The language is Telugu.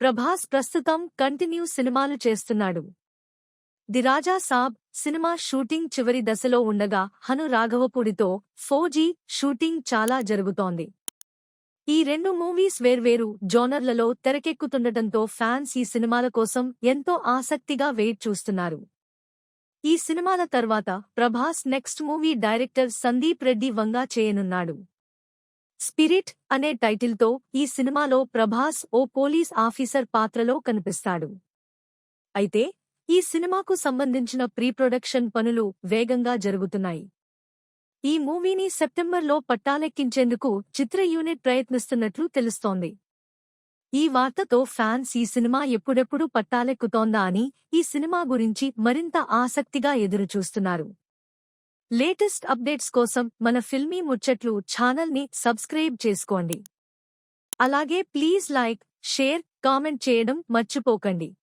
ప్రభాస్ ప్రస్తుతం కంటిన్యూ సినిమాలు చేస్తున్నాడు. The Raja Saab cinema shooting చివరి దశలో ఉండగా హను రాఘవపూడితో ఫౌజీ షూటింగ్ చాలా జరుగుతోంది. ఈ రెండు మూవీస్ వేర్వేరు జోనర్లలో తెరకెక్కుతుండటంతో ఫ్యాన్స్ ఈ సినిమాల కోసం ఎంతో ఆసక్తిగా వెయిట్ చూస్తున్నారు. ఈ సినిమాల తర్వాత Prabhas next movie director Sandeep Reddy Vanga చేయనున్నాడు. స్పిరిట్ అనే టైటిల్తో ఈ సినిమాలో ప్రభాస్ ఓ పోలీస్ ఆఫీసర్ పాత్రలో కనిపిస్తాడు. అయితే ఈ సినిమాకు సంబంధించిన ప్రీ ప్రొడక్షన్ పనులు వేగంగా జరుగుతున్నాయి. ఈ మూవీని సెప్టెంబర్లో పట్టాలెక్కించేందుకు చిత్ర యూనిట్ ప్రయత్నిస్తున్నట్లు తెలుస్తోంది. ఈ వార్తతో ఫ్యాన్స్ ఈ సినిమా ఎప్పుడెప్పుడు పట్టాలెక్కుతోందా అని ఈ సినిమా గురించి మరింత ఆసక్తిగా ఎదురుచూస్తున్నారు. లేటెస్ట్ అప్డేట్స్ కోసం మన ఫిల్మీ ముచ్చట్లు ఛానల్ని సబ్స్క్రైబ్ చేసుకోండి. అలాగే ప్లీజ్ లైక్, షేర్, కామెంట్ చేయడం మర్చిపోకండి.